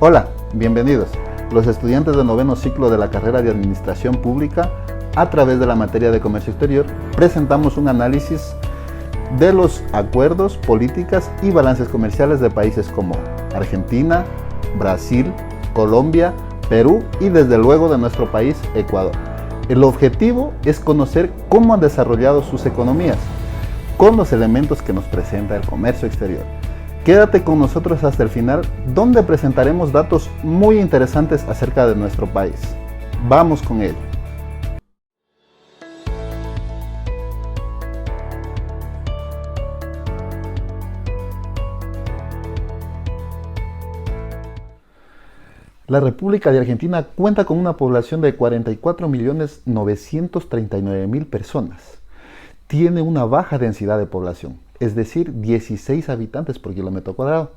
Hola, bienvenidos. Los estudiantes del noveno ciclo de la carrera de Administración Pública, a través de la materia de Comercio Exterior, presentamos un análisis de los acuerdos, políticas y balances comerciales de países como Argentina, Brasil, Colombia, Perú y desde luego de nuestro país, Ecuador. El objetivo es conocer cómo han desarrollado sus economías con los elementos que nos presenta el comercio exterior. Quédate con nosotros hasta el final, donde presentaremos datos muy interesantes acerca de nuestro país. Vamos con ello. La República de Argentina cuenta con una población de 44.939.000 personas. Tiene una baja densidad de población, es decir, 16 habitantes por kilómetro cuadrado.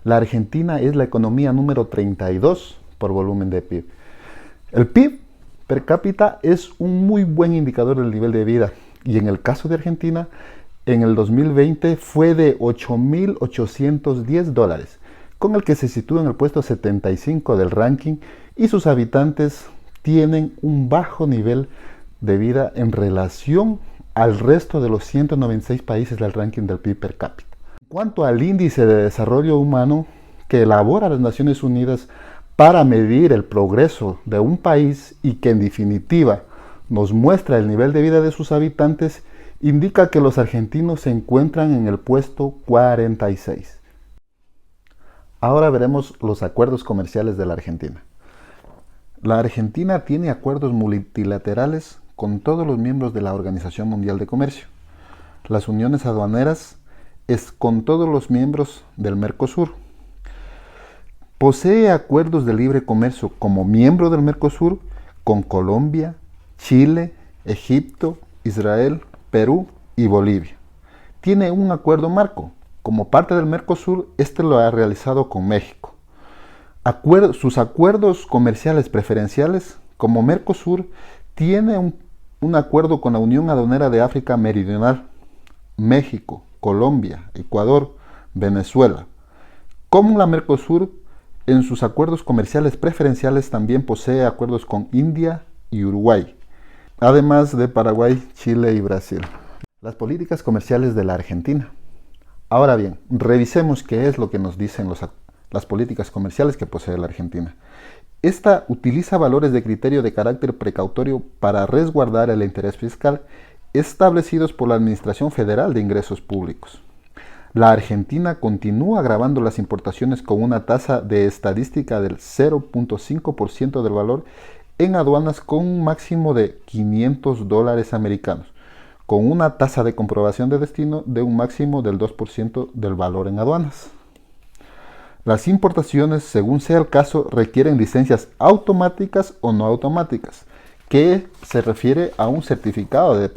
La Argentina es la economía número 32 por volumen de PIB. El PIB per cápita es un muy buen indicador del nivel de vida, y en el caso de Argentina, en el 2020 fue de $8.810, con el que se sitúa en el puesto 75 del ranking, y sus habitantes tienen un bajo nivel de vida en relación al resto de los 196 países del ranking del PIB per cápita. En cuanto al índice de desarrollo humano que elabora las Naciones Unidas para medir el progreso de un país y que en definitiva nos muestra el nivel de vida de sus habitantes, indica que los argentinos se encuentran en el puesto 46. Ahora veremos los acuerdos comerciales de la Argentina. La Argentina tiene acuerdos multilaterales con todos los miembros de la Organización Mundial de Comercio. Las uniones aduaneras es con todos los miembros del Mercosur. Posee acuerdos de libre comercio como miembro del Mercosur con Colombia, Chile, Egipto, Israel, Perú y Bolivia. Tiene un acuerdo marco. Como parte del Mercosur, este lo ha realizado con México. Sus acuerdos comerciales preferenciales, como Mercosur, tiene un acuerdo con la Unión Aduanera de África Meridional, México, Colombia, Ecuador, Venezuela. Como la Mercosur, en sus acuerdos comerciales preferenciales también posee acuerdos con India y Uruguay, además de Paraguay, Chile y Brasil. Las políticas comerciales de la Argentina. Ahora bien, revisemos qué es lo que nos dicen las políticas comerciales que posee la Argentina. Esta utiliza valores de criterio de carácter precautorio para resguardar el interés fiscal establecidos por la Administración Federal de Ingresos Públicos. La Argentina continúa gravando las importaciones con una tasa de estadística del 0.5% del valor en aduanas con un máximo de $500 americanos, con una tasa de comprobación de destino de un máximo del 2% del valor en aduanas. Las importaciones, según sea el caso, requieren licencias automáticas o no automáticas, que se refiere a un certificado de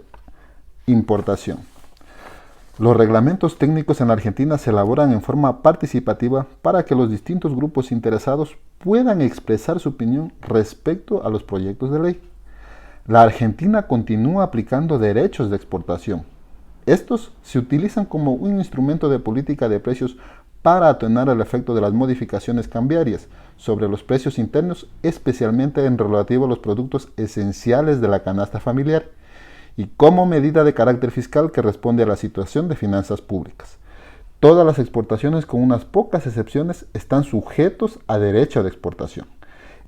importación. Los reglamentos técnicos en la Argentina se elaboran en forma participativa para que los distintos grupos interesados puedan expresar su opinión respecto a los proyectos de ley. La Argentina continúa aplicando derechos de exportación. Estos se utilizan como un instrumento de política de precios para atenuar el efecto de las modificaciones cambiarias sobre los precios internos, especialmente en relativo a los productos esenciales de la canasta familiar, y como medida de carácter fiscal que responde a la situación de finanzas públicas. Todas las exportaciones, con unas pocas excepciones, están sujetos a derecho de exportación.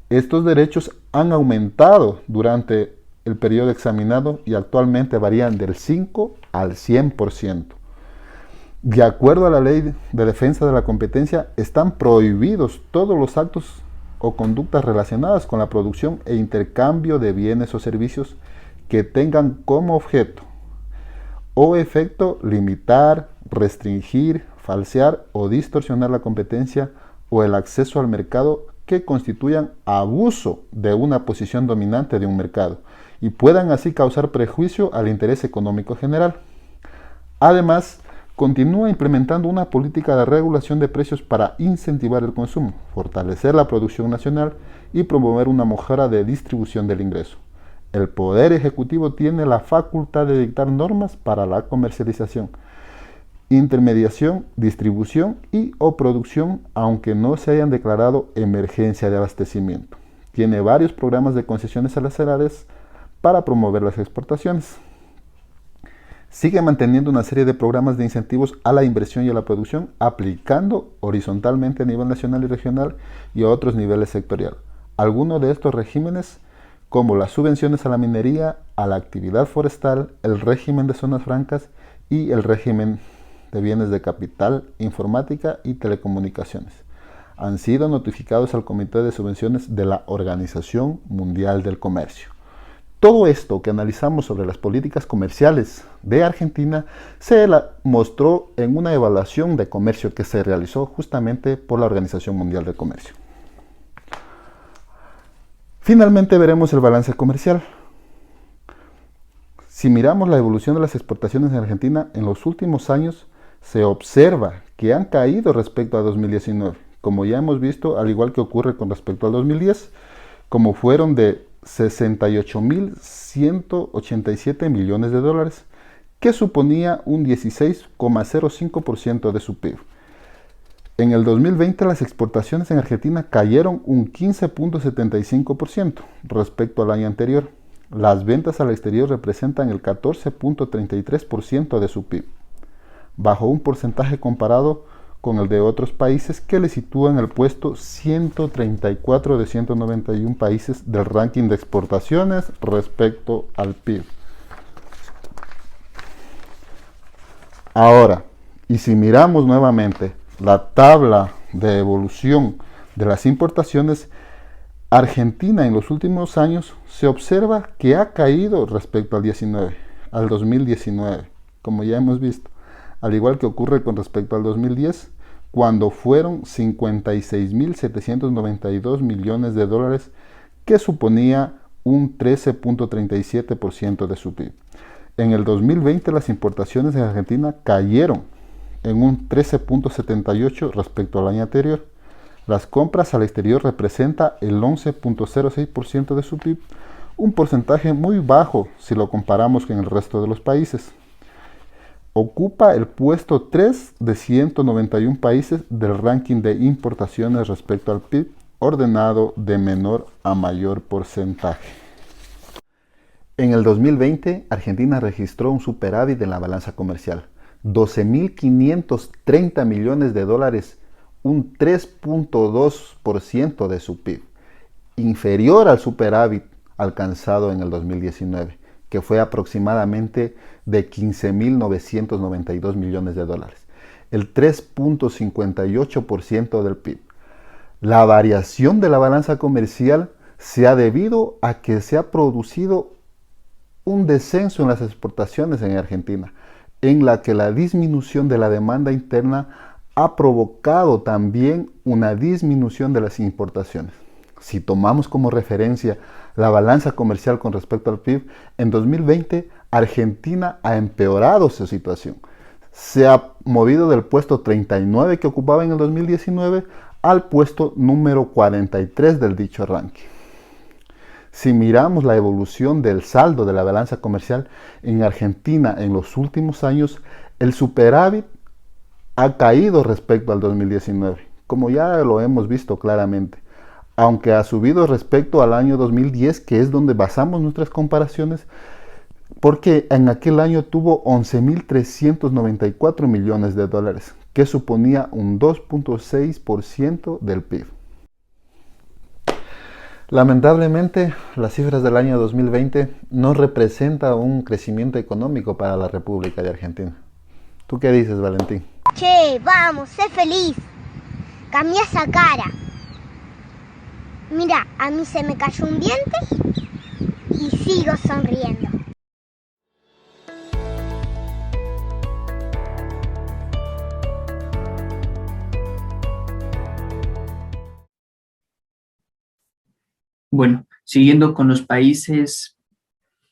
Estos derechos han aumentado durante el periodo examinado y actualmente varían del 5 al 100%. De acuerdo a la Ley de Defensa de la Competencia, están prohibidos todos los actos o conductas relacionadas con la producción e intercambio de bienes o servicios que tengan como objeto o efecto limitar, restringir, falsear o distorsionar la competencia o el acceso al mercado que constituyan abuso de una posición dominante de un mercado y puedan así causar perjuicio al interés económico general. Además, continúa implementando una política de regulación de precios para incentivar el consumo, fortalecer la producción nacional y promover una mejora de distribución del ingreso. El Poder Ejecutivo tiene la facultad de dictar normas para la comercialización. intermediación, distribución y o producción, aunque no se hayan declarado emergencia de abastecimiento. Tiene varios programas de concesiones arancelarias para promover las exportaciones. Sigue manteniendo una serie de programas de incentivos a la inversión y a la producción, aplicando horizontalmente a nivel nacional y regional y a otros niveles sectoriales. Algunos de estos regímenes, como las subvenciones a la minería, a la actividad forestal, el régimen de zonas francas y el régimen de bienes de capital, informática y telecomunicaciones, han sido notificados al Comité de Subvenciones de la Organización Mundial del Comercio. Todo esto que analizamos sobre las políticas comerciales de Argentina se mostró en una evaluación de comercio que se realizó justamente por la Organización Mundial del Comercio. Finalmente veremos el balance comercial. Si miramos la evolución de las exportaciones en Argentina en los últimos años, se observa que han caído respecto a 2019, como ya hemos visto, al igual que ocurre con respecto al 2010, como fueron de 68.187 millones de dólares, que suponía un 16,05% de su PIB. En el 2020 las exportaciones en Argentina cayeron un 15,75% respecto al año anterior. Las ventas al exterior representan el 14,33% de su PIB, bajo un porcentaje comparado con el de otros países que le sitúan el puesto 134 de 191 países del ranking de exportaciones respecto al PIB. Ahora, y si miramos nuevamente la tabla de evolución de las importaciones, Argentina en los últimos años se observa que ha caído respecto al 2019, como ya hemos visto, al igual que ocurre con respecto al 2010, cuando fueron 56.792 millones de dólares, que suponía un 13,37% de su PIB. En el 2020 las importaciones en Argentina cayeron en un 13,78% respecto al año anterior. Las compras al exterior representan el 11,06% de su PIB, un porcentaje muy bajo si lo comparamos con el resto de los países. Ocupa el puesto 3 de 191 países del ranking de importaciones respecto al PIB, ordenado de menor a mayor porcentaje. En el 2020, Argentina registró un superávit en la balanza comercial, 12.530 millones de dólares, un 3,2% de su PIB, inferior al superávit alcanzado en el 2019, que fue aproximadamente de 15.992 millones de dólares, el 3,58% del PIB. La variación de la balanza comercial se ha debido a que se ha producido un descenso en las exportaciones en Argentina, en la que la disminución de la demanda interna ha provocado también una disminución de las importaciones. Si tomamos como referencia la balanza comercial con respecto al PIB, en 2020 Argentina ha empeorado su situación. Se ha movido del puesto 39 que ocupaba en el 2019 al puesto número 43 del dicho ranking. Si miramos la evolución del saldo de la balanza comercial en Argentina en los últimos años, el superávit ha caído respecto al 2019, como ya lo hemos visto claramente, aunque ha subido respecto al año 2010, que es donde basamos nuestras comparaciones, porque en aquel año tuvo 11.394 millones de dólares, que suponía un 2,6% del PIB. Lamentablemente, las cifras del año 2020 no representan un crecimiento económico para la República de Argentina. ¿Tú qué dices, Valentín? Che, vamos, sé feliz. Cambia esa cara. Mira, a mí se me cayó un diente y sigo sonriendo. Bueno, siguiendo con los países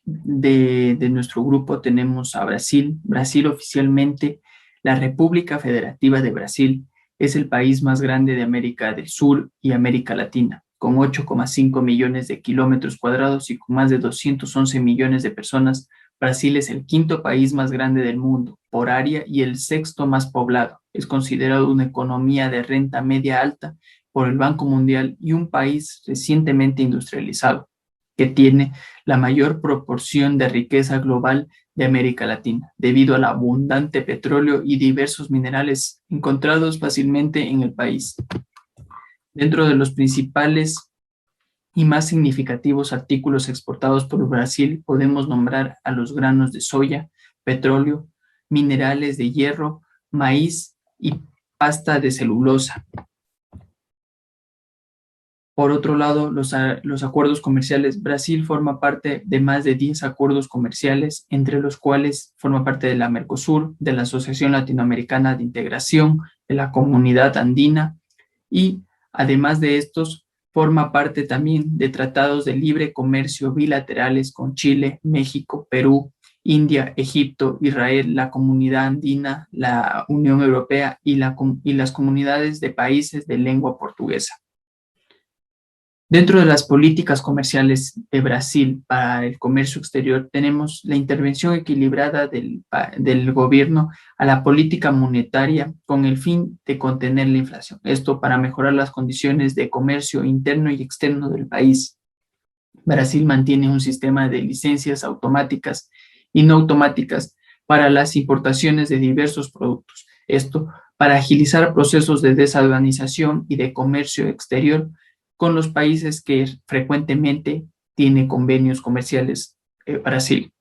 de nuestro grupo, tenemos a Brasil. Brasil oficialmente, la República Federativa de Brasil, es el país más grande de América del Sur y América Latina, con 8,5 millones de kilómetros cuadrados y con más de 211 millones de personas Brasil es el quinto país más grande del mundo por área y el sexto más poblado. Es considerado una economía de renta media alta por el Banco Mundial y un país recientemente industrializado, que tiene la mayor proporción de riqueza global de América Latina, debido al abundante petróleo y diversos minerales encontrados fácilmente en el país. Dentro de los principales y más significativos artículos exportados por Brasil podemos nombrar a los granos de soya, petróleo, minerales de hierro, maíz y pasta de celulosa. Por otro lado, los acuerdos comerciales. Brasil forma parte de más de 10 acuerdos comerciales, entre los cuales forma parte de la Mercosur, de la Asociación Latinoamericana de Integración, de la Comunidad Andina y, además de estos, forma parte también de tratados de libre comercio bilaterales con Chile, México, Perú, India, Egipto, Israel, la Comunidad Andina, la Unión Europea y las comunidades de países de lengua portuguesa. Dentro de las políticas comerciales de Brasil para el comercio exterior, tenemos la intervención equilibrada del gobierno a la política monetaria con el fin de contener la inflación. Esto para mejorar las condiciones de comercio interno y externo del país. Brasil mantiene un sistema de licencias automáticas y no automáticas para las importaciones de diversos productos. Esto para agilizar procesos de desaduanización y de comercio exterior con los países que frecuentemente tiene convenios comerciales Brasil.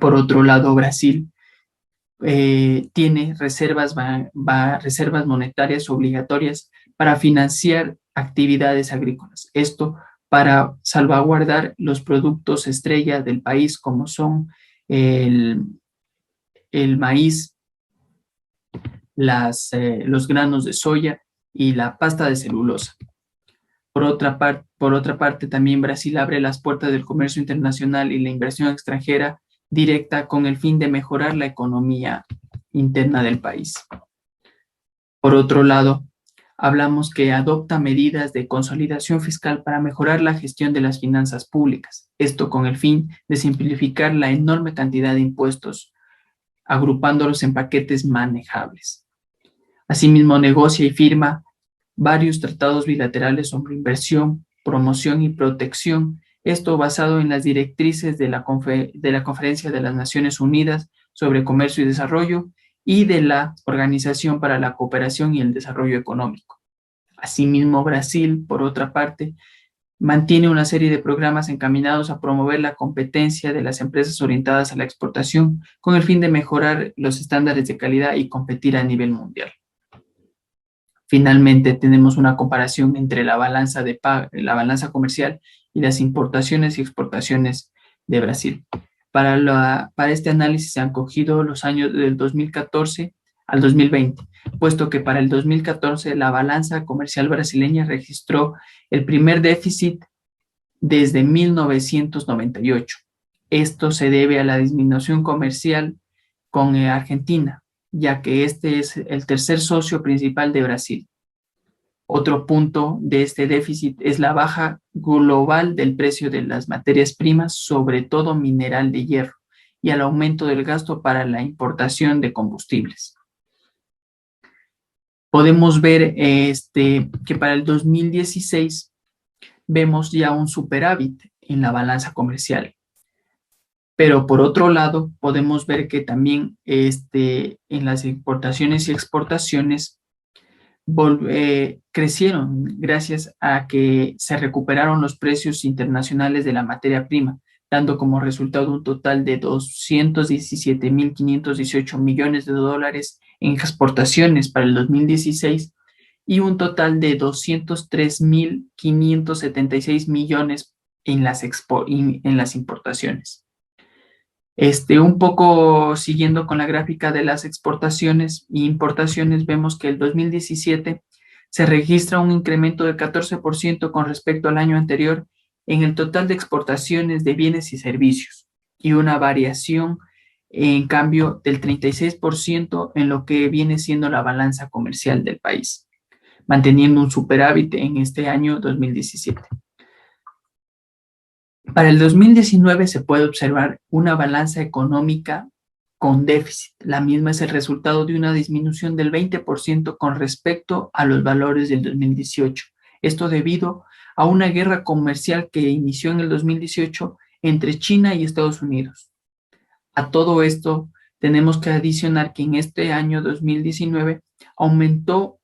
Por otro lado, Brasil tiene reservas monetarias obligatorias para financiar actividades agrícolas. Esto para salvaguardar los productos estrella del país, como son el maíz, los granos de soya y la pasta de celulosa. Por otra parte, también Brasil abre las puertas del comercio internacional y la inversión extranjera directa con el fin de mejorar la economía interna del país. Por otro lado, hablamos que adopta medidas de consolidación fiscal para mejorar la gestión de las finanzas públicas. Esto con el fin de simplificar la enorme cantidad de impuestos, agrupándolos en paquetes manejables. Asimismo, negocia y firma varios tratados bilaterales sobre inversión, promoción y protección, esto basado en las directrices de la Conferencia de las Naciones Unidas sobre Comercio y Desarrollo y de la Organización para la Cooperación y el Desarrollo Económico. Asimismo, Brasil, por otra parte, mantiene una serie de programas encaminados a promover la competencia de las empresas orientadas a la exportación con el fin de mejorar los estándares de calidad y competir a nivel mundial. Finalmente, tenemos una comparación entre la balanza comercial y las importaciones y exportaciones de Brasil. Para este análisis se han cogido los años del 2014 al 2020, puesto que para el 2014 la balanza comercial brasileña registró el primer déficit desde 1998. Esto se debe a la disminución comercial con Argentina, ya que este es el tercer socio principal de Brasil. Otro punto de este déficit es la baja global del precio de las materias primas, sobre todo mineral de hierro, y al aumento del gasto para la importación de combustibles. Podemos ver que para el 2016 vemos ya un superávit en la balanza comercial. Pero por otro lado, podemos ver que también en las importaciones y exportaciones crecieron gracias a que se recuperaron los precios internacionales de la materia prima, dando como resultado un total de 217.518 millones de dólares en exportaciones para el 2016 y un total de 203.576 millones en las importaciones. Un poco siguiendo con la gráfica de las exportaciones e importaciones, vemos que el 2017 se registra un incremento del 14% con respecto al año anterior en el total de exportaciones de bienes y servicios y una variación, en cambio, del 36% en lo que viene siendo la balanza comercial del país, manteniendo un superávit en este año 2017. Para el 2019 se puede observar una balanza económica con déficit. La misma es el resultado de una disminución del 20% con respecto a los valores del 2018. Esto debido a una guerra comercial que inició en el 2018 entre China y Estados Unidos. A todo esto tenemos que adicionar que en este año 2019 aumentó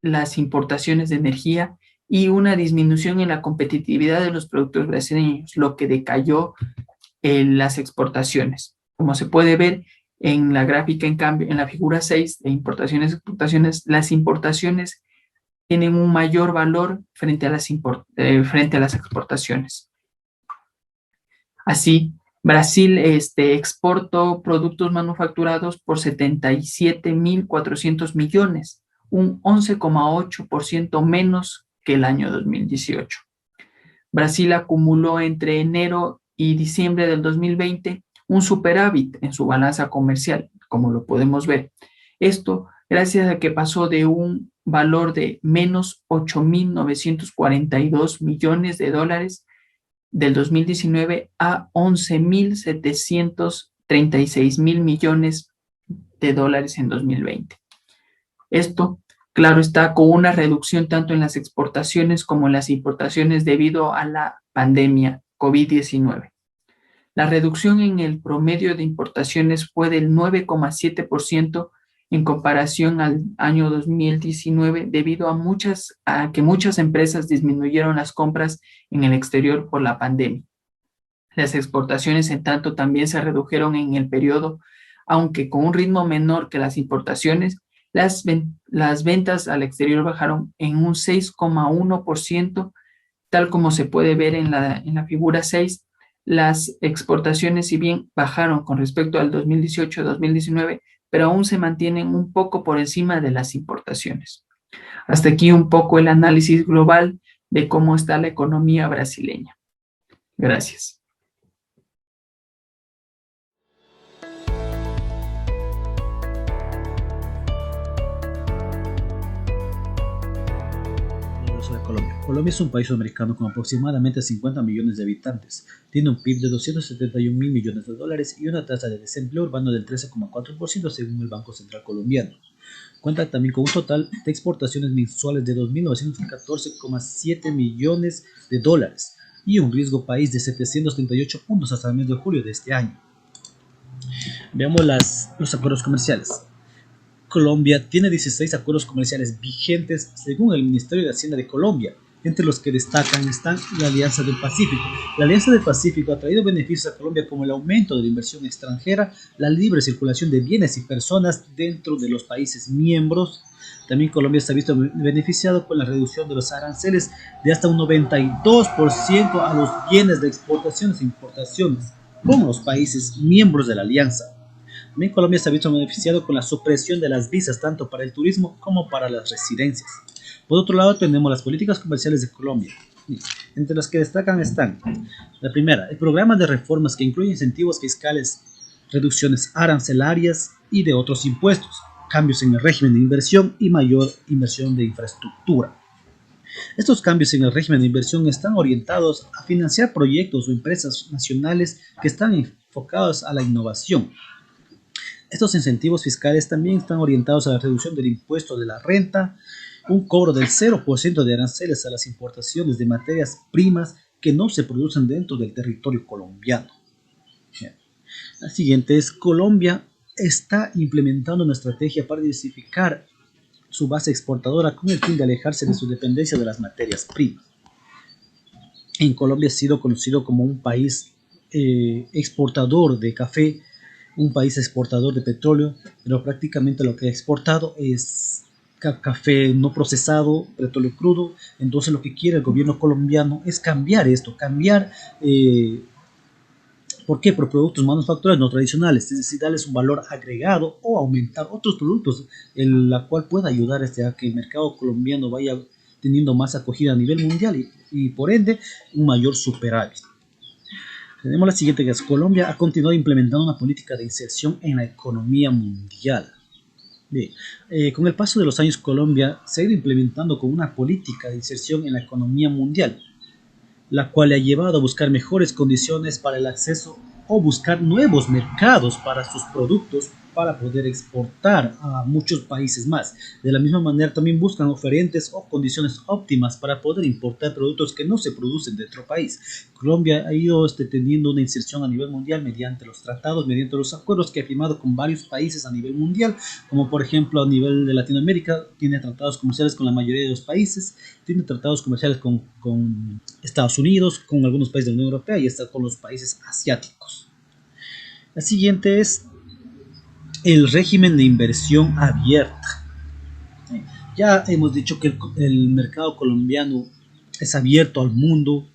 las importaciones de energía y una disminución en la competitividad de los productos brasileños, lo que decayó en las exportaciones. Como se puede ver en la gráfica, en cambio, en la figura 6 de importaciones y exportaciones, las importaciones tienen un mayor valor frente a las exportaciones. Así, Brasil exportó productos manufacturados por 77.400 millones, un 11,8% menos que el año 2018. Brasil acumuló entre enero y diciembre del 2020 un superávit en su balanza comercial, como lo podemos ver. Esto gracias a que pasó de un valor de menos 8.942 millones de dólares del 2019 a 11.736 millones de dólares en 2020. Esto, claro, está con una reducción tanto en las exportaciones como en las importaciones debido a la pandemia COVID-19. La reducción en el promedio de importaciones fue del 9,7% en comparación al año 2019 debido a que muchas empresas disminuyeron las compras en el exterior por la pandemia. Las exportaciones, en tanto, también se redujeron en el periodo, aunque con un ritmo menor que las importaciones. Las ventas al exterior bajaron en un 6,1%, tal como se puede ver en la figura 6. Las exportaciones, si bien bajaron con respecto al 2018-2019, pero aún se mantienen un poco por encima de las importaciones. Hasta aquí un poco el análisis global de cómo está la economía brasileña. Gracias. Sobre Colombia. Colombia es un país sudamericano con aproximadamente 50 millones de habitantes. Tiene un PIB de 271 mil millones de dólares y una tasa de desempleo urbano del 13,4% según el Banco Central Colombiano. Cuenta también con un total de exportaciones mensuales de 2.914,7 millones de dólares y un riesgo país de 738 puntos hasta el mes de julio de este año. Veamos los acuerdos comerciales. Colombia tiene 16 acuerdos comerciales vigentes según el Ministerio de Hacienda de Colombia, entre los que destacan están la Alianza del Pacífico. La Alianza del Pacífico ha traído beneficios a Colombia como el aumento de la inversión extranjera, la libre circulación de bienes y personas dentro de los países miembros. También Colombia se ha visto beneficiado con la reducción de los aranceles de hasta un 92% a los bienes de exportaciones e importaciones con los países miembros de la Alianza. También Colombia se ha visto beneficiado con la supresión de las visas tanto para el turismo como para las residencias. Por otro lado tenemos las políticas comerciales de Colombia, entre las que destacan están la primera, el programa de reformas que incluye incentivos fiscales, reducciones arancelarias y de otros impuestos, cambios en el régimen de inversión y mayor inversión de infraestructura. Estos cambios en el régimen de inversión están orientados a financiar proyectos o empresas nacionales que están enfocados a la innovación. Estos incentivos fiscales también están orientados a la reducción del impuesto de la renta, un cobro del 0% de aranceles a las importaciones de materias primas que no se producen dentro del territorio colombiano. La siguiente es: Colombia está implementando una estrategia para diversificar su base exportadora con el fin de alejarse de su dependencia de las materias primas. En Colombia ha sido conocido como un país exportador de café, un país exportador de petróleo, pero prácticamente lo que ha exportado es café no procesado, petróleo crudo. Entonces lo que quiere el gobierno colombiano es cambiar esto, ¿por qué? Por productos manufacturados no tradicionales, es decir, darles un valor agregado o aumentar otros productos, en la cual pueda ayudar a que el mercado colombiano vaya teniendo más acogida a nivel mundial y por ende un mayor superávit. Tenemos la siguiente, que es: Colombia ha continuado implementando una política de inserción en la economía mundial. Bien, con el paso de los años Colombia se ha ido implementando con una política de inserción en la economía mundial. la cual le ha llevado a buscar mejores condiciones para el acceso o buscar nuevos mercados para sus productos para poder exportar a muchos países más. De la misma manera también buscan oferentes o condiciones óptimas para poder importar productos que no se producen dentro del país. Colombia ha ido teniendo una inserción a nivel mundial mediante los tratados, mediante los acuerdos que ha firmado con varios países a nivel mundial, como por ejemplo a nivel de Latinoamérica, tiene tratados comerciales con la mayoría de los países, tiene tratados comerciales con Estados Unidos, con algunos países de la Unión Europea y hasta con los países asiáticos. La siguiente es el régimen de inversión abierta. Ya hemos dicho que el mercado colombiano es abierto al mundo,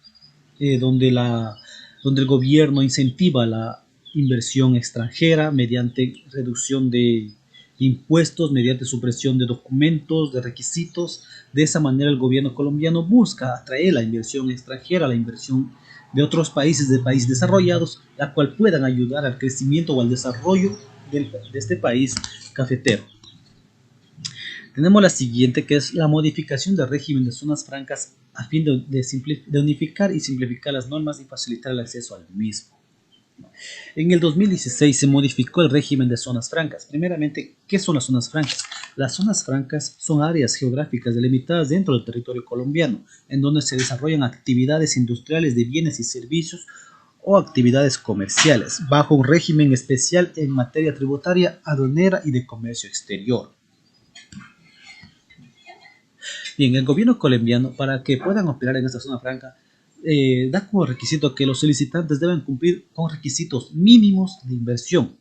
donde el gobierno incentiva la inversión extranjera mediante reducción de impuestos, mediante supresión de documentos, de requisitos. De esa manera el gobierno colombiano busca atraer la inversión extranjera, la inversión de otros países, de países desarrollados, la cual puedan ayudar al crecimiento o al desarrollo de este país cafetero. Tenemos la siguiente, que es la modificación del régimen de zonas francas a fin de unificar y simplificar las normas y facilitar el acceso al mismo. En el 2016 se modificó el régimen de zonas francas. Primeramente, ¿qué son las zonas francas? Las zonas francas son áreas geográficas delimitadas dentro del territorio colombiano, en donde se desarrollan actividades industriales de bienes y servicios o actividades comerciales, bajo un régimen especial en materia tributaria, aduanera y de comercio exterior. Bien, el gobierno colombiano, para que puedan operar en esta zona franca, da como requisito que los solicitantes deben cumplir con requisitos mínimos de inversión.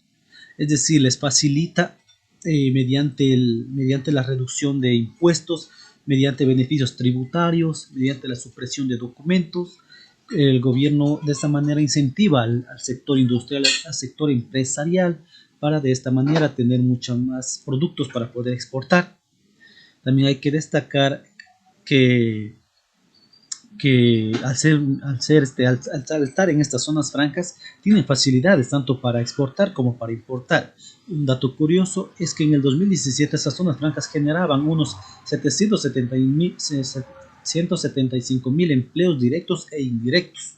Es decir, les facilita mediante la reducción de impuestos, mediante beneficios tributarios, mediante la supresión de documentos. El gobierno de esta manera incentiva al sector industrial, al sector empresarial, para de esta manera tener muchos más productos para poder exportar. También hay que destacar que al estar en estas zonas francas tienen facilidades tanto para exportar como para importar. Un dato curioso es que en el 2017 estas zonas francas generaban unos 175.000 empleos directos e indirectos.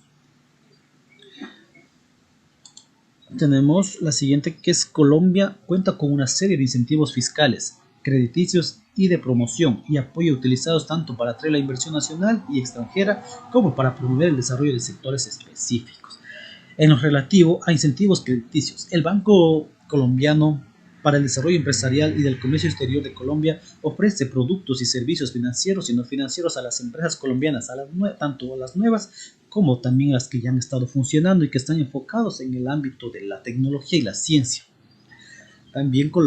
Tenemos la siguiente, que es Colombia cuenta con una serie de incentivos fiscales, crediticios y de promoción y apoyo utilizados tanto para atraer la inversión nacional y extranjera como para promover el desarrollo de sectores específicos. En lo relativo a incentivos crediticios, el Banco Colombiano para el Desarrollo Empresarial y del Comercio Exterior de Colombia ofrece productos y servicios financieros y no financieros a las empresas colombianas, tanto a las nuevas como también a las que ya han estado funcionando y que están enfocados en el ámbito de la tecnología y la ciencia. También el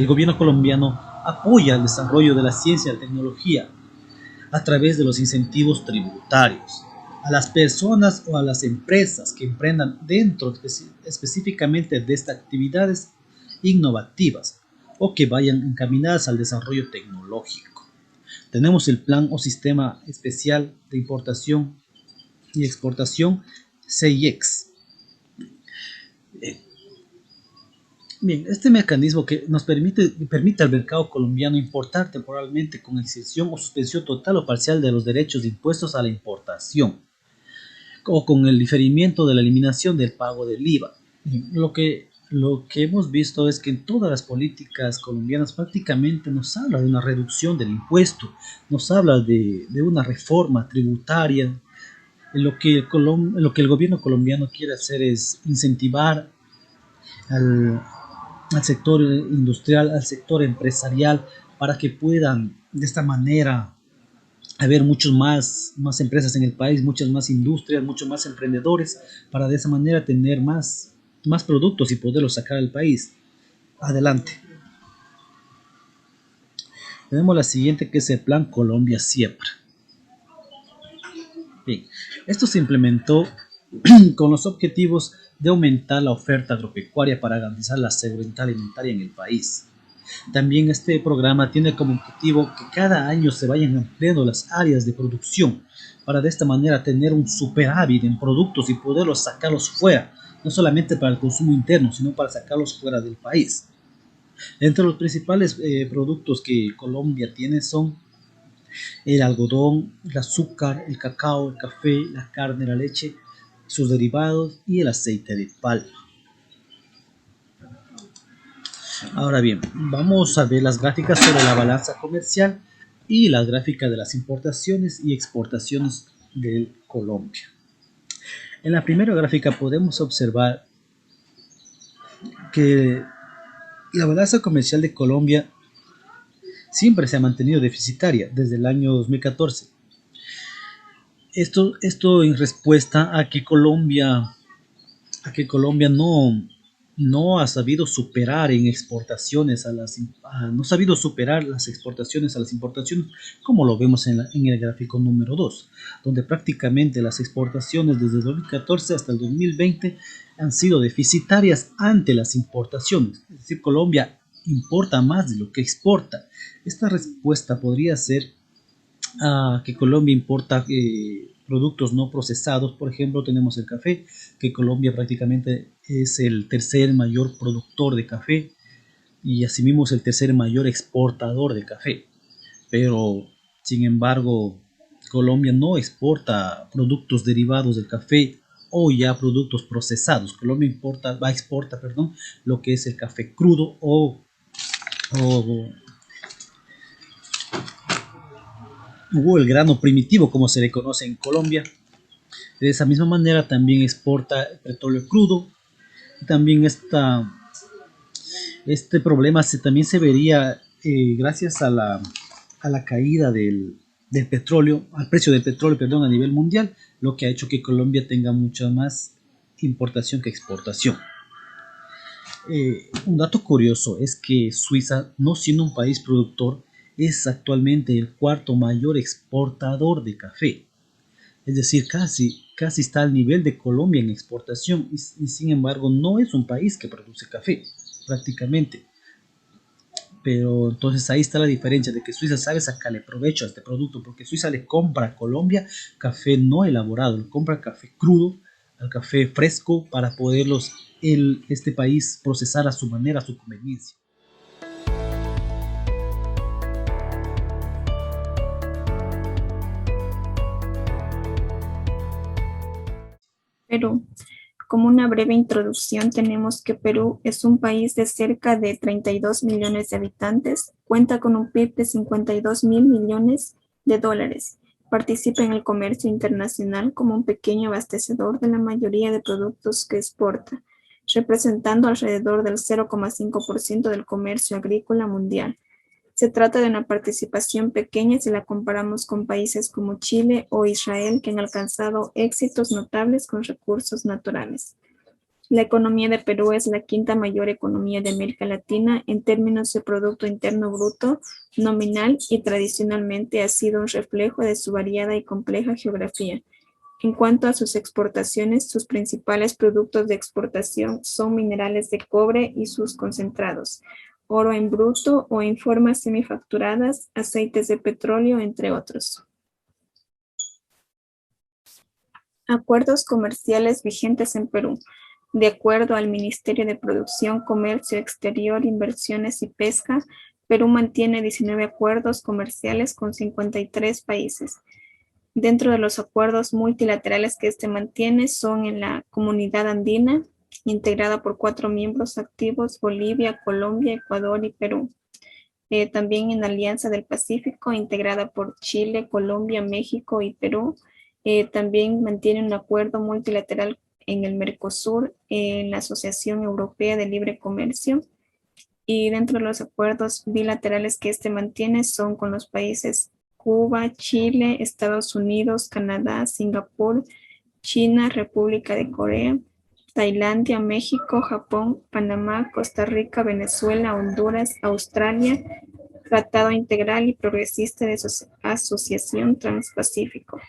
gobierno colombiano apoya el desarrollo de la ciencia y la tecnología a través de los incentivos tributarios a las personas o a las empresas que emprendan dentro específicamente de estas actividades innovativas o que vayan encaminadas al desarrollo tecnológico. Tenemos el Plan o Sistema Especial de Importación y Exportación, CIEX. Bien, este mecanismo que nos permite al mercado colombiano importar temporalmente con exención o suspensión total o parcial de los derechos de impuestos a la importación o con el diferimiento de la eliminación del pago del IVA. Lo que hemos visto es que en todas las políticas colombianas prácticamente nos habla de una reducción del impuesto, nos habla de una reforma tributaria. Lo que el gobierno colombiano quiere hacer es incentivar al sector industrial, al sector empresarial, para que puedan de esta manera haber muchas más empresas en el país, muchas más industrias, muchos más emprendedores, para de esa manera tener más productos y poderlos sacar al país adelante. Tenemos la siguiente, que es el Plan Colombia Siembra. Bien, esto se implementó con los objetivos de aumentar la oferta agropecuaria para garantizar la seguridad alimentaria en el país. También este programa tiene como objetivo que cada año se vayan ampliando las áreas de producción para de esta manera tener un superávit en productos y poderlos sacarlos fuera, no solamente para el consumo interno, sino para sacarlos fuera del país. Entre los principales productos que Colombia tiene son El algodón, el azúcar, el cacao, el café, la carne, la leche, sus derivados y el aceite de palma. Ahora bien, vamos a ver las gráficas sobre la balanza comercial y las gráficas de las importaciones y exportaciones de Colombia. En la primera gráfica podemos observar que la balanza comercial de Colombia siempre se ha mantenido deficitaria desde el año 2014. Esto en respuesta a que Colombia no ha sabido superar en exportaciones no ha sabido superar las exportaciones a las importaciones, como lo vemos en el gráfico número 2, donde prácticamente las exportaciones desde 2014 hasta el 2020 han sido deficitarias ante las importaciones. Es decir, Colombia importa más de lo que exporta. Esta respuesta podría ser que Colombia importa productos no procesados. Por ejemplo, tenemos el café, que Colombia prácticamente es el tercer mayor productor de café y asimismo es el tercer mayor exportador de café. Pero, sin embargo, Colombia no exporta productos derivados del café o ya productos procesados. Colombia exporta, lo que es el café crudo o el grano primitivo, como se le conoce en Colombia. De esa misma manera también exporta petróleo crudo. También este problema también se vería gracias a la caída del petróleo, al precio del petróleo, a nivel mundial, lo que ha hecho que Colombia tenga mucha más importación que exportación. Un dato curioso es que Suiza, no siendo un país productor, es actualmente el cuarto mayor exportador de café. Es decir, casi está al nivel de Colombia en exportación y sin embargo no es un país que produce café, prácticamente. Pero entonces ahí está la diferencia de que Suiza sabe sacarle provecho a este producto, porque Suiza le compra a Colombia café no elaborado, le compra café crudo, al café fresco para poderlos este país procesar a su manera, a su conveniencia. Perú. Como una breve introducción, tenemos que Perú es un país de cerca de 32 millones de habitantes, cuenta con un PIB de 52 mil millones de dólares, participa en el comercio internacional como un pequeño abastecedor de la mayoría de productos que exporta, representando alrededor del 0,5% del comercio agrícola mundial. Se trata de una participación pequeña si la comparamos con países como Chile o Israel, que han alcanzado éxitos notables con recursos naturales. La economía de Perú es la quinta mayor economía de América Latina en términos de Producto Interno Bruto nominal y tradicionalmente ha sido un reflejo de su variada y compleja geografía. En cuanto a sus exportaciones, sus principales productos de exportación son minerales de cobre y sus concentrados, oro en bruto o en formas semifacturadas, aceites de petróleo, entre otros. Acuerdos comerciales vigentes en Perú. De acuerdo al Ministerio de Producción, Comercio Exterior, Inversiones y Pesca, Perú mantiene 19 acuerdos comerciales con 53 países. Dentro de los acuerdos multilaterales que mantiene son en la Comunidad Andina, integrada por 4 miembros activos: Bolivia, Colombia, Ecuador y Perú. También en la Alianza del Pacífico, integrada por Chile, Colombia, México y Perú. También mantiene un acuerdo multilateral en el Mercosur, en la Asociación Europea de Libre Comercio. Y dentro de los acuerdos bilaterales que mantiene son con los países Cuba, Chile, Estados Unidos, Canadá, Singapur, China, República de Corea, Tailandia, México, Japón, Panamá, Costa Rica, Venezuela, Honduras, Australia, Tratado Integral y Progresista de Asociación Transpacífico.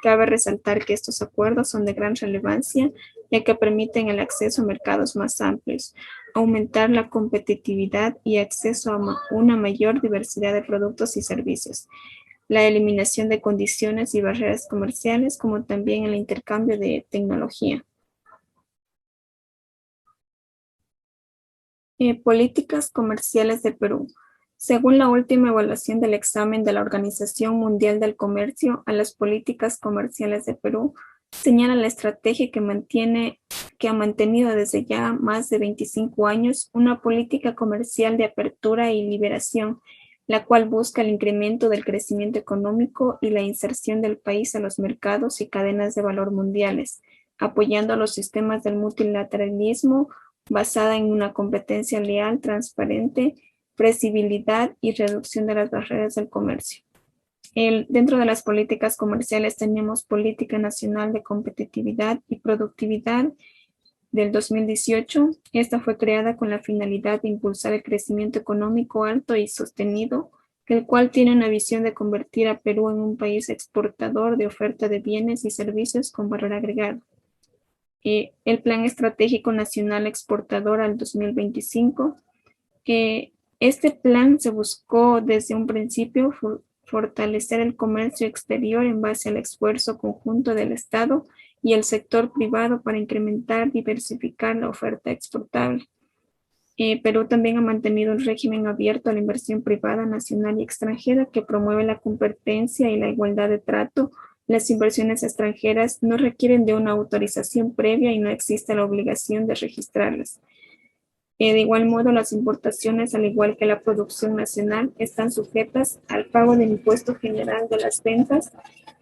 Cabe resaltar que estos acuerdos son de gran relevancia, ya que permiten el acceso a mercados más amplios, aumentar la competitividad y acceso a una mayor diversidad de productos y servicios, la eliminación de condiciones y barreras comerciales, como también el intercambio de tecnología. Políticas comerciales de Perú. Según la última evaluación del examen de la Organización Mundial del Comercio a las políticas comerciales de Perú, señala la estrategia que ha mantenido desde ya más de 25 años una política comercial de apertura y liberación, la cual busca el incremento del crecimiento económico y la inserción del país a los mercados y cadenas de valor mundiales, apoyando los sistemas del multilateralismo basada en una competencia leal, transparente, previsibilidad y reducción de las barreras del comercio. Dentro de las políticas comerciales tenemos Política Nacional de Competitividad y Productividad del 2018. Esta fue creada con la finalidad de impulsar el crecimiento económico alto y sostenido, el cual tiene una visión de convertir a Perú en un país exportador de oferta de bienes y servicios con valor agregado. El Plan Estratégico Nacional Exportador al 2025. Este plan se buscó desde un principio fortalecer el comercio exterior en base al esfuerzo conjunto del Estado y el sector privado para incrementar, diversificar la oferta exportable. Perú también ha mantenido un régimen abierto a la inversión privada nacional y extranjera que promueve la competencia y la igualdad de trato. Las inversiones extranjeras no requieren de una autorización previa y no existe la obligación de registrarlas. De igual modo, las importaciones, al igual que la producción nacional, están sujetas al pago del impuesto general de las ventas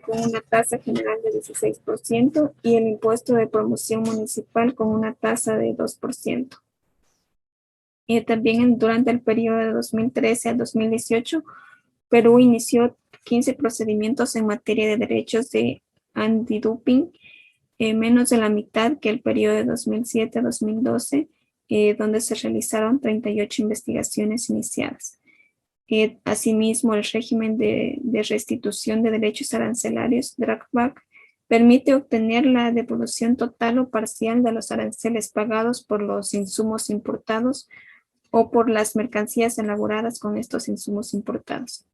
con una tasa general de 16% y el impuesto de promoción municipal con una tasa de 2%. También durante el periodo de 2013 a 2018, Perú inició 15 procedimientos en materia de derechos de antidoping, menos de la mitad que el periodo de 2007 a 2012, donde se realizaron 38 investigaciones iniciadas. Asimismo, el régimen de restitución de derechos arancelarios, DRACBAC, permite obtener la devolución total o parcial de los aranceles pagados por los insumos importados o por las mercancías elaboradas con estos insumos importados.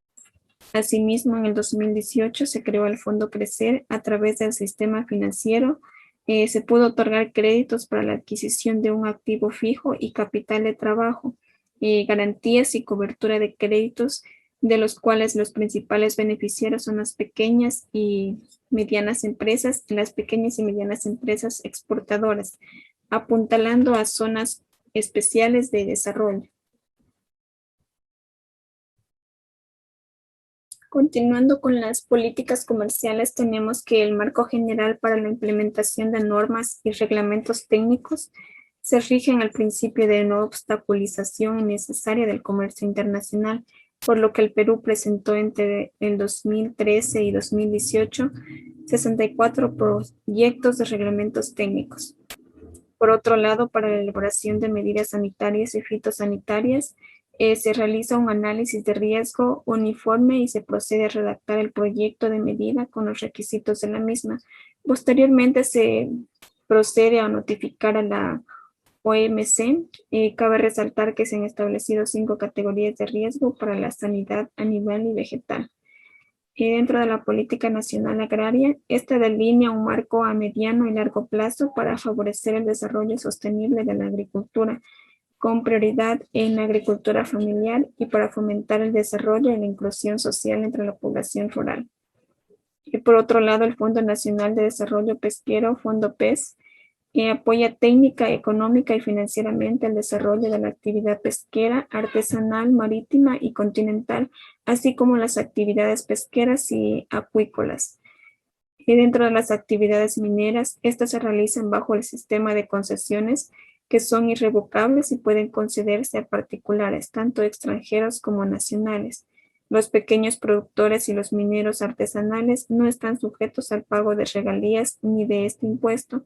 Asimismo, en el 2018 se creó el Fondo Crecer a través del sistema financiero. Se pudo otorgar créditos para la adquisición de un activo fijo y capital de trabajo, garantías y cobertura de créditos, de los cuales los principales beneficiarios son las pequeñas y medianas empresas exportadoras, apuntalando a zonas especiales de desarrollo. Continuando con las políticas comerciales, tenemos que el marco general para la implementación de normas y reglamentos técnicos se rige en el principio de no obstaculización innecesaria del comercio internacional, por lo que el Perú presentó entre el 2013 y 2018 64 proyectos de reglamentos técnicos. Por otro lado, para la elaboración de medidas sanitarias y fitosanitarias, se realiza un análisis de riesgo uniforme y se procede a redactar el proyecto de medida con los requisitos de la misma. Posteriormente se procede a notificar a la OMC. Cabe resaltar que se han establecido 5 categorías de riesgo para la sanidad animal y vegetal. Dentro de la política nacional agraria, esta delinea un marco a mediano y largo plazo para favorecer el desarrollo sostenible de la agricultura, con prioridad en la agricultura familiar y para fomentar el desarrollo y la inclusión social entre la población rural. Y por otro lado, el Fondo Nacional de Desarrollo Pesquero, Fondo PES, apoya técnica, económica y financieramente el desarrollo de la actividad pesquera, artesanal, marítima y continental, así como las actividades pesqueras y acuícolas. Y dentro de las actividades mineras, estas se realizan bajo el sistema de concesiones que son irrevocables y pueden concederse a particulares, tanto extranjeros como nacionales. Los pequeños productores y los mineros artesanales no están sujetos al pago de regalías ni de este impuesto.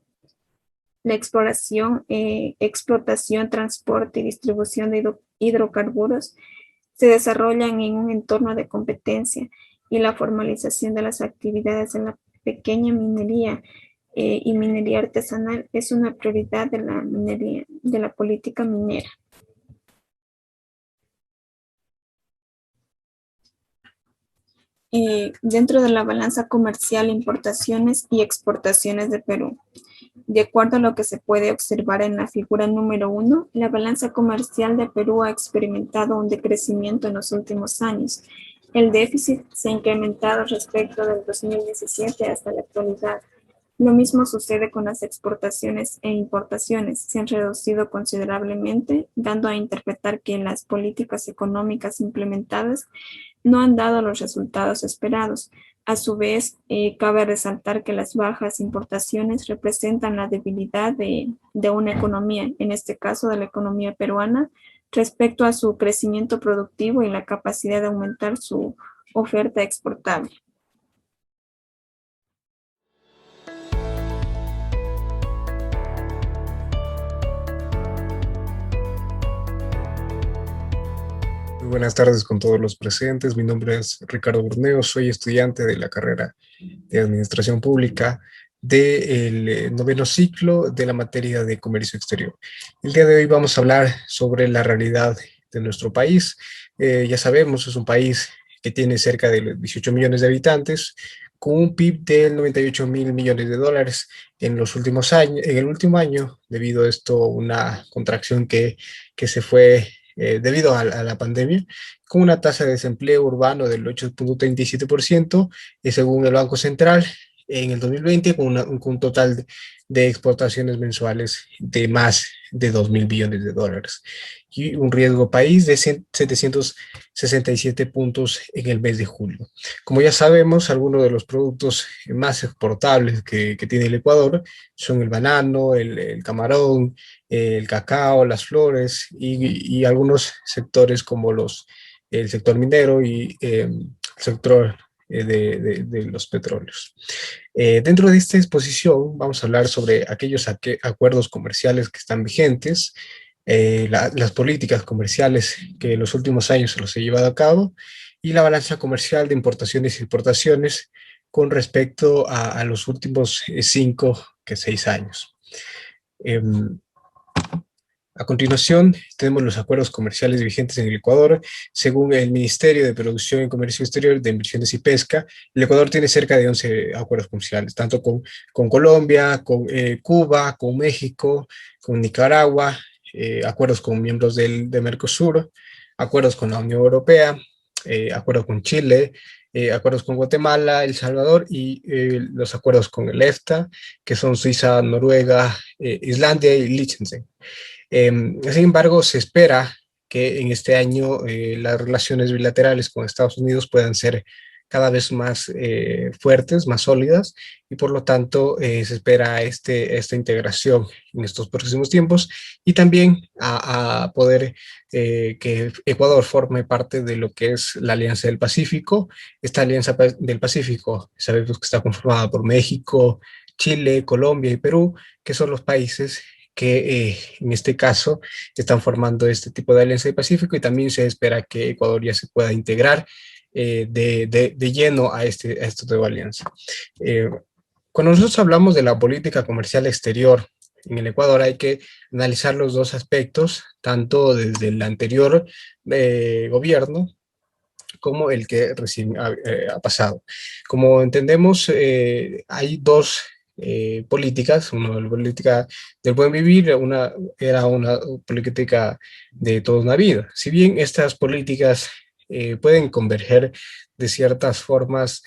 La exploración, explotación, transporte y distribución de hidrocarburos se desarrollan en un entorno de competencia y la formalización de las actividades en la pequeña minería y minería artesanal es una prioridad de la política minera. Dentro de la balanza comercial, importaciones y exportaciones de Perú. De acuerdo a lo que se puede observar en la figura número 1, la balanza comercial de Perú ha experimentado un decrecimiento en los últimos años. El déficit se ha incrementado respecto del 2017 hasta la actualidad. Lo mismo sucede con las exportaciones e importaciones. Se han reducido considerablemente, dando a interpretar que las políticas económicas implementadas no han dado los resultados esperados. A su vez, cabe resaltar que las bajas importaciones representan la debilidad de una economía, en este caso de la economía peruana, respecto a su crecimiento productivo y la capacidad de aumentar su oferta exportable. Muy buenas tardes con todos los presentes. Mi nombre es Ricardo Burneo, soy estudiante de la carrera de Administración Pública del noveno ciclo de la materia de Comercio Exterior. El día de hoy vamos a hablar sobre la realidad de nuestro país. Ya sabemos, es un país que tiene cerca de 18 millones de habitantes, con un PIB de 98 mil millones de dólares en los últimos años, en el último año, debido a esto, una contracción que se fue debido a la pandemia, con una tasa de desempleo urbano del 8.37%, según el Banco Central, en el 2020, con un total de exportaciones mensuales de más de 2 mil billones de dólares, y un riesgo país de 767 puntos en el mes de julio. Como ya sabemos, algunos de los productos más exportables que tiene el Ecuador son el banano, el camarón, el cacao, las flores y algunos sectores como el sector minero y el sector de los petróleos. Dentro de esta exposición vamos a hablar sobre aquellos acuerdos comerciales que están vigentes, las políticas comerciales que en los últimos años se los he llevado a cabo y la balanza comercial de importaciones y exportaciones con respecto a los últimos 5 que 6 años. A continuación, tenemos los acuerdos comerciales vigentes en el Ecuador. Según el Ministerio de Producción y Comercio Exterior de Inversiones y Pesca, el Ecuador tiene cerca de 11 acuerdos comerciales, tanto con Colombia, con Cuba, con México, con Nicaragua, acuerdos con miembros de Mercosur, acuerdos con la Unión Europea, acuerdos con Chile, acuerdos con Guatemala, El Salvador y los acuerdos con el EFTA, que son Suiza, Noruega, Islandia y Liechtenstein. Sin embargo, se espera que en este año las relaciones bilaterales con Estados Unidos puedan ser cada vez más fuertes, más sólidas, y por lo tanto se espera esta integración en estos próximos tiempos, y también a poder que Ecuador forme parte de lo que es la Alianza del Pacífico. Esta Alianza del Pacífico sabemos que está conformada por México, Chile, Colombia y Perú, que son los países que en este caso están formando este tipo de alianza del Pacífico, y también se espera que Ecuador ya se pueda integrar de lleno a esta nueva alianza. Cuando nosotros hablamos de la política comercial exterior en el Ecuador, hay que analizar los dos aspectos, tanto desde el anterior gobierno como el que recién ha pasado. Como entendemos, hay dos políticas, una política del buen vivir, era una política de toda una vida. Si bien estas políticas pueden converger de ciertas formas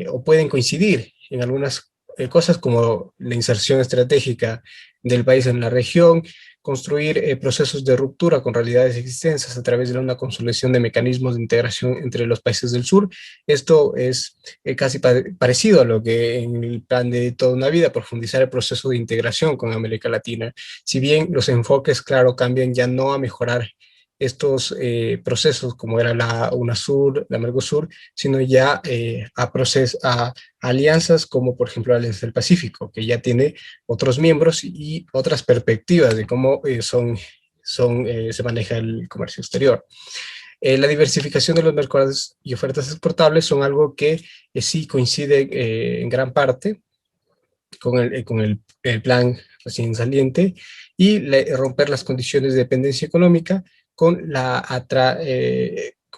o pueden coincidir en algunas cosas, como la inserción estratégica del país en la región, construir procesos de ruptura con realidades existentes a través de una consolidación de mecanismos de integración entre los países del sur. Esto es casi parecido a lo que en el plan de toda una vida, profundizar el proceso de integración con América Latina. Si bien los enfoques, claro, cambian ya no a mejorar estos procesos como era la UNASUR, la Mercosur, sino ya a alianzas como por ejemplo la Alianza del Pacífico, que ya tiene otros miembros y otras perspectivas de cómo se maneja el comercio exterior. La diversificación de los mercados y ofertas exportables son algo que sí coincide en gran parte con el plan recién saliente, y romper las condiciones de dependencia económica con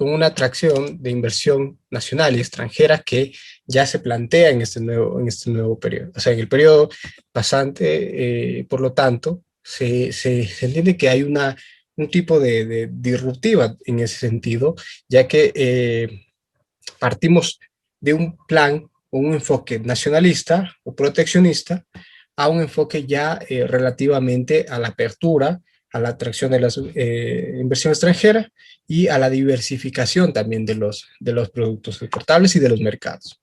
con una atracción de inversión nacional y extranjera que ya se plantea en este nuevo periodo. O sea, en el periodo pasante, por lo tanto, se entiende que hay un tipo de disruptiva en ese sentido, ya que partimos de un plan o un enfoque nacionalista o proteccionista a un enfoque ya relativamente a la apertura, a la atracción de la inversión extranjera y a la diversificación también de los productos exportables y de los mercados.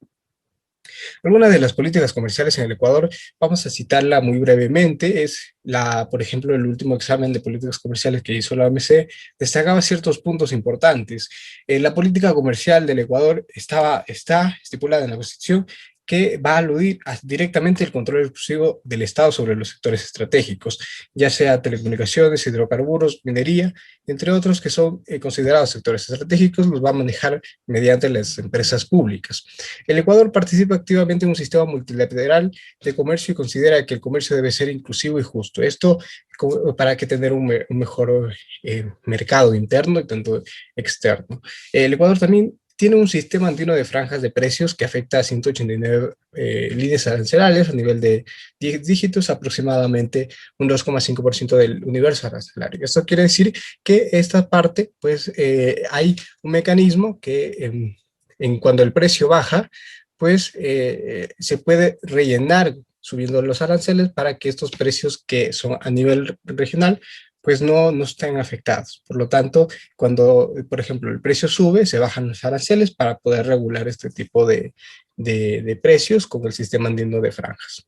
Algunas de las políticas comerciales en el Ecuador, vamos a citarla muy brevemente, es por ejemplo, el último examen de políticas comerciales que hizo la OMC, destacaba ciertos puntos importantes. La política comercial del Ecuador está estipulada en la Constitución que va a aludir directamente al control exclusivo del Estado sobre los sectores estratégicos, ya sea telecomunicaciones, hidrocarburos, minería, entre otros que son considerados sectores estratégicos, los va a manejar mediante las empresas públicas. El Ecuador participa activamente en un sistema multilateral de comercio y considera que el comercio debe ser inclusivo y justo. Esto para que tener un mejor mercado interno y tanto externo. El Ecuador también tiene un sistema andino de franjas de precios que afecta a 189 líneas arancelarias a nivel de 10 dígitos, aproximadamente un 2,5% del universo arancelario. Esto quiere decir que esta parte, pues hay un mecanismo que cuando el precio baja, pues se puede rellenar subiendo los aranceles para que estos precios que son a nivel regional pues no estén afectados. Por lo tanto, cuando, por ejemplo, el precio sube, se bajan los aranceles para poder regular este tipo de precios con el sistema andino de franjas.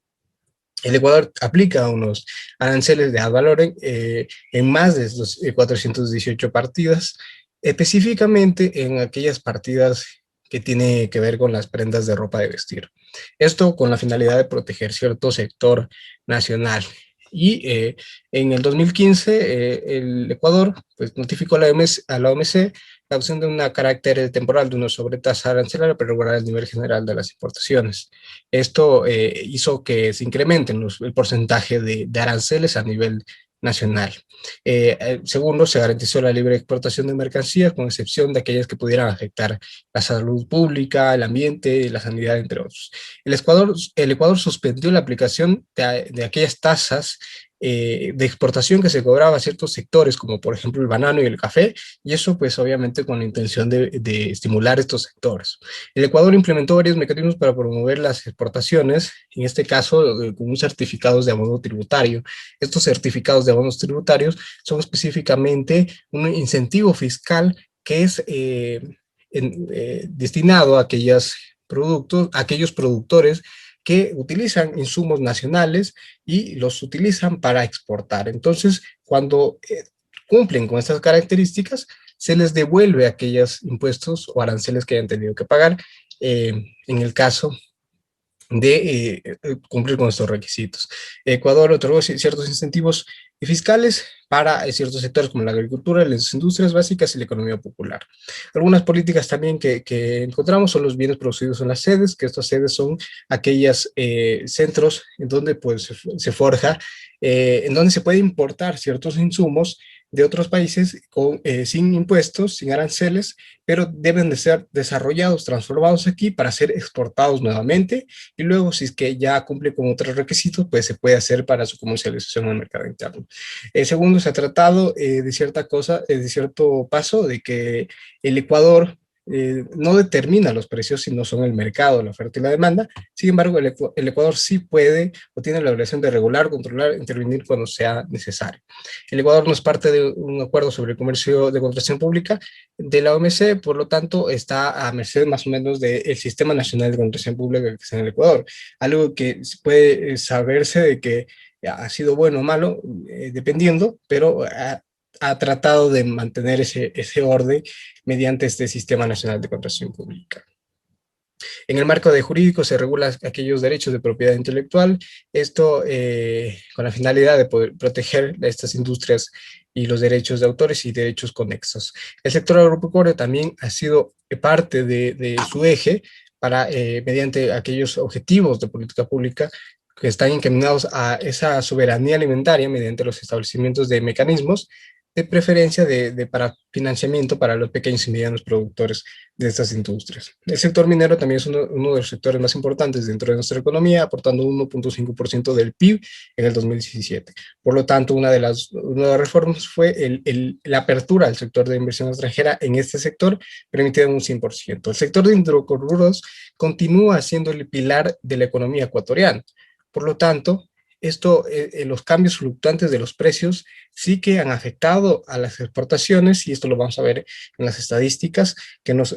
El Ecuador aplica unos aranceles de ad valorem en más de 418 partidas, específicamente en aquellas partidas que tiene que ver con las prendas de ropa de vestir. Esto con la finalidad de proteger cierto sector nacional. Y en el 2015 el Ecuador pues, notificó a la OMC la opción de una carácter temporal de una sobretasa arancelaria para regular el nivel general de las importaciones. Esto hizo que se incrementen el porcentaje de aranceles a nivel nacional. Segundo, se garantizó la libre exportación de mercancías, con excepción de aquellas que pudieran afectar la salud pública, el ambiente, la sanidad, entre otros. El Ecuador suspendió la aplicación de aquellas tasas de exportación que se cobraba a ciertos sectores, como por ejemplo el banano y el café, y eso pues obviamente con la intención de estimular estos sectores. El Ecuador implementó varios mecanismos para promover las exportaciones, en este caso con un certificados de abono tributario. Estos certificados de abonos tributarios son específicamente un incentivo fiscal que es destinado a aquellos productores que utilizan insumos nacionales y los utilizan para exportar. Entonces, cuando cumplen con estas características, se les devuelve aquellos impuestos o aranceles que hayan tenido que pagar en el caso de cumplir con estos requisitos. Ecuador otorgó ciertos incentivos fiscales para ciertos sectores como la agricultura, las industrias básicas y la economía popular. Algunas políticas también que encontramos son los bienes producidos en las sedes, que estas sedes son aquellos centros en donde pues, se forja, en donde se puede importar ciertos insumos de otros países sin impuestos, sin aranceles, pero deben de ser desarrollados, transformados aquí para ser exportados nuevamente y luego si es que ya cumple con otros requisitos, pues se puede hacer para su comercialización en el mercado interno. Segundo, se ha tratado de cierta cosa, de cierto paso, de que el Ecuador no determina los precios, sino son el mercado, la oferta y la demanda. Sin embargo, el Ecuador sí puede o tiene la obligación de regular, controlar, intervenir cuando sea necesario. El Ecuador no es parte de un acuerdo sobre el comercio de contratación pública de la OMC, por lo tanto está a merced más o menos del Sistema Nacional de Contratación Pública que está en el Ecuador. Algo que puede saberse de que ha sido bueno o malo, dependiendo, pero ha tratado de mantener ese orden mediante este Sistema Nacional de Contratación Pública. En el marco de jurídico se regula aquellos derechos de propiedad intelectual, esto con la finalidad de poder proteger estas industrias y los derechos de autores y derechos conexos. El sector agropecuario también ha sido parte de su eje para, mediante aquellos objetivos de política pública que están encaminados a esa soberanía alimentaria mediante los establecimientos de mecanismos de preferencia para financiamiento para los pequeños y medianos productores de estas industrias. El sector minero también es uno de los sectores más importantes dentro de nuestra economía, aportando 1.5% del PIB en el 2017. Por lo tanto, una de las reformas fue la apertura al sector de inversión extranjera en este sector, permitida en un 100%. El sector de hidrocarburos continúa siendo el pilar de la economía ecuatoriana. Por lo tanto, los cambios fluctuantes de los precios sí que han afectado a las exportaciones, y esto lo vamos a ver en las estadísticas que nos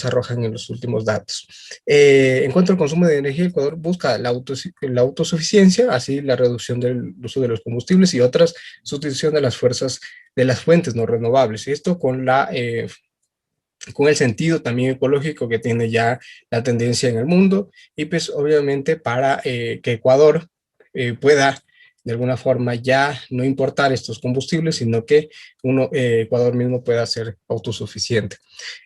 arrojan en los últimos datos. En cuanto al consumo de energía, Ecuador busca la autosuficiencia, así la reducción del uso de los combustibles y otras sustitución de las fuentes no renovables. Y esto con el sentido también ecológico que tiene ya la tendencia en el mundo, y pues obviamente para que Ecuador pueda de alguna forma ya no importar estos combustibles, sino que Ecuador mismo pueda ser autosuficiente.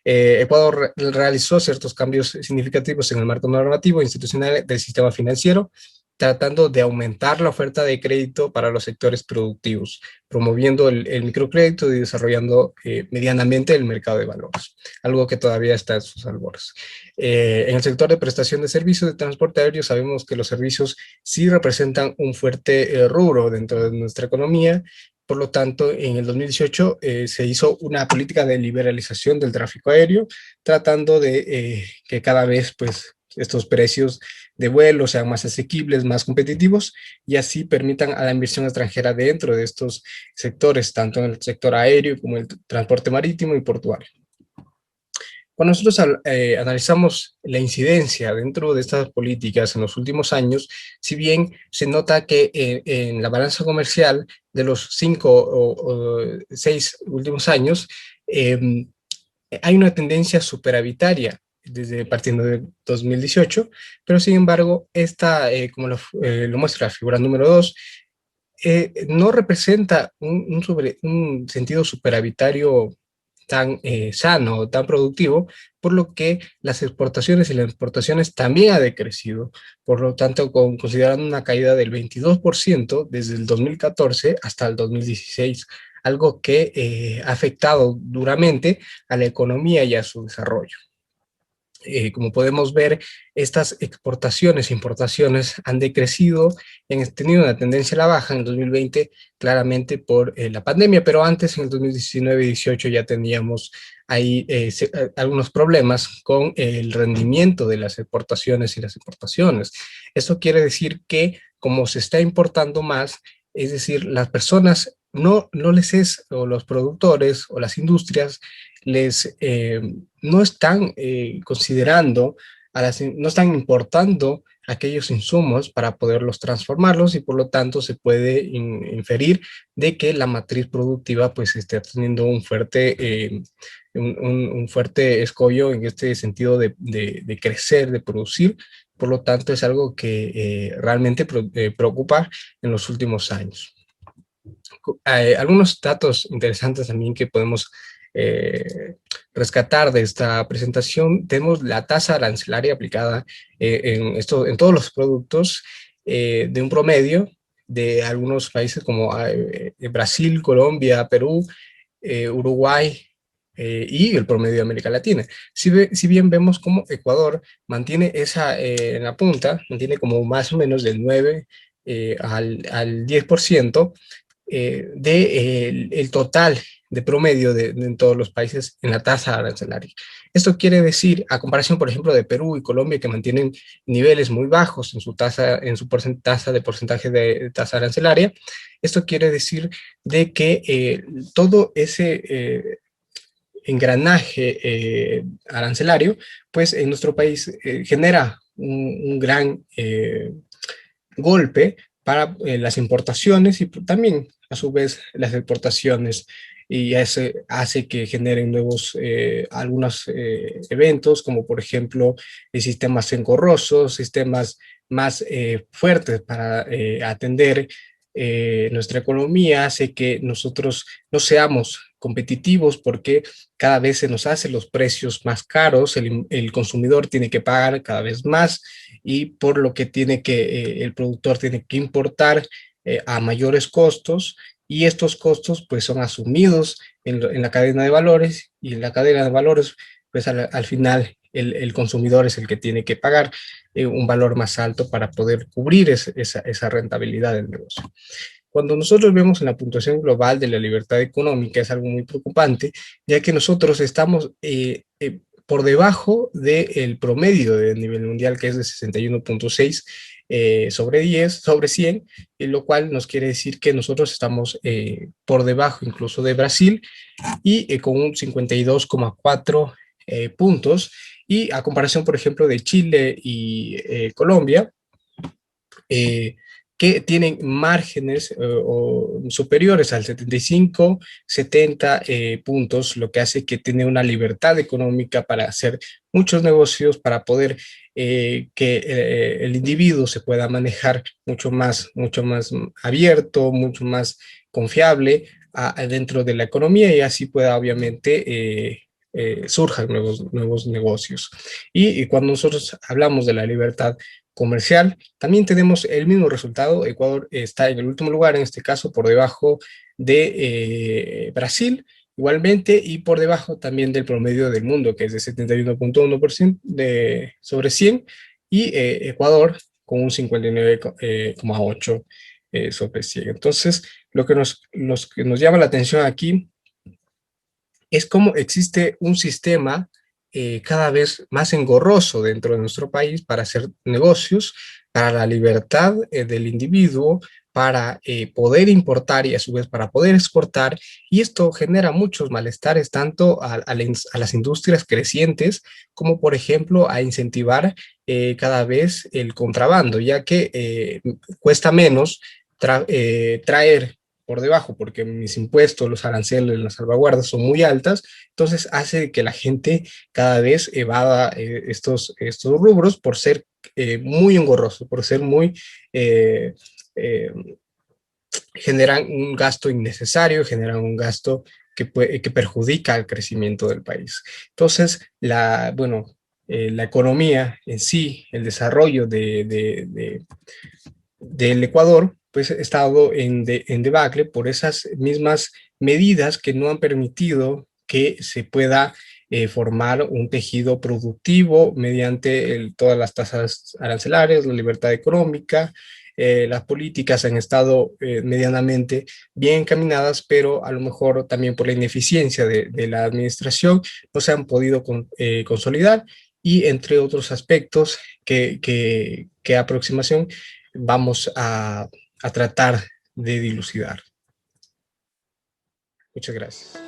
Ecuador realizó ciertos cambios significativos en el marco normativo e institucional del sistema financiero, tratando de aumentar la oferta de crédito para los sectores productivos, promoviendo el microcrédito y desarrollando medianamente el mercado de valores, algo que todavía está en sus albores. En el sector de prestación de servicios de transporte aéreo sabemos que los servicios sí representan un fuerte rubro dentro de nuestra economía. Por lo tanto, en el 2018 se hizo una política de liberalización del tráfico aéreo, tratando de que cada vez pues, estos precios de vuelo sean más asequibles, más competitivos, y así permitan a la inversión extranjera dentro de estos sectores, tanto en el sector aéreo como el transporte marítimo y portuario. Cuando nosotros analizamos la incidencia dentro de estas políticas en los últimos años, si bien se nota que en la balanza comercial de los 5 o 6 últimos años, hay una tendencia superavitaria partiendo de 2018, pero sin embargo, como lo muestra la figura número 2, no representa un sentido superavitario tan sano, tan productivo, por lo que las exportaciones y las importaciones también ha decrecido. Por lo tanto, considerando una caída del 22% desde el 2014 hasta el 2016, algo que ha afectado duramente a la economía y a su desarrollo. Como podemos ver, estas exportaciones e importaciones han decrecido, han tenido una tendencia a la baja en el 2020, claramente por la pandemia, pero antes, en el 2019 y 2018, ya teníamos ahí algunos problemas con el rendimiento de las exportaciones y las importaciones. Esto quiere decir que, como se está importando más, es decir, las personas no les es, o los productores o las industrias, no están considerando, no están importando aquellos insumos para poderlos transformarlos, y por lo tanto se puede inferir de que la matriz productiva pues está teniendo un fuerte escollo en este sentido de crecer, de producir. Por lo tanto es algo que realmente preocupa en los últimos años. Algunos datos interesantes también que podemos rescatar de esta presentación: tenemos la tasa arancelaria aplicada en todos los productos, de un promedio de algunos países como Brasil, Colombia, Perú, Uruguay, y el promedio de América Latina. Si bien vemos como Ecuador mantiene en la punta, mantiene como más o menos del 9 al 10% el total de promedio en todos los países en la tasa arancelaria. Esto quiere decir, a comparación, por ejemplo, de Perú y Colombia, que mantienen niveles muy bajos en su tasa de porcentaje de tasa arancelaria, esto quiere decir de que todo ese engranaje arancelario, pues en nuestro país genera un gran golpe para las importaciones y también a su vez las exportaciones, y hace que generen algunos eventos, como por ejemplo sistemas engorrosos, sistemas más fuertes para atender nuestra economía. Hace que nosotros no seamos competitivos porque cada vez se nos hacen los precios más caros, el consumidor tiene que pagar cada vez más, y por lo que el productor tiene que importar a mayores costos, y estos costos pues son asumidos en la cadena de valores, y en la cadena de valores pues al final el consumidor es el que tiene que pagar un valor más alto para poder cubrir esa rentabilidad del negocio. Cuando nosotros vemos en la puntuación global de la libertad económica es algo muy preocupante, ya que nosotros estamos por debajo del promedio del nivel mundial, que es de 61.6 sobre 10, sobre 100, lo cual nos quiere decir que nosotros estamos por debajo incluso de Brasil, y con un 52,4 puntos, y a comparación, por ejemplo, de Chile y Colombia, que tienen márgenes superiores al 75, 70 puntos, lo que hace que tiene una libertad económica para hacer muchos negocios, para poder que el individuo se pueda manejar mucho más abierto, mucho más confiable dentro de la economía, y así pueda obviamente surjan nuevos negocios. Y cuando nosotros hablamos de la libertad comercial, también tenemos el mismo resultado. Ecuador está en el último lugar, en este caso por debajo de Brasil, igualmente, y por debajo también del promedio del mundo, que es de 71.1% sobre 100, y Ecuador con un 59,8 sobre 100. Entonces, lo que nos llama la atención aquí es cómo existe un sistema cada vez más engorroso dentro de nuestro país para hacer negocios, para la libertad del individuo, para poder importar y a su vez para poder exportar, y esto genera muchos malestares tanto a las industrias crecientes como por ejemplo a incentivar cada vez el contrabando, ya que cuesta menos traer por debajo, porque mis impuestos, los aranceles, las salvaguardas son muy altas, entonces hace que la gente cada vez evada estos rubros por ser muy engorrosos, por ser muy... eh, generan un gasto innecesario, generan un gasto que perjudica al crecimiento del país. Entonces, la economía en sí, el desarrollo del Ecuador, pues ha estado en debacle por esas mismas medidas que no han permitido que se pueda formar un tejido productivo mediante todas las tasas arancelarias, la libertad económica. Las políticas han estado medianamente bien encaminadas, pero a lo mejor también por la ineficiencia de la administración no se han podido consolidar, y entre otros aspectos que aproximación vamos a tratar de dilucidar. Muchas gracias.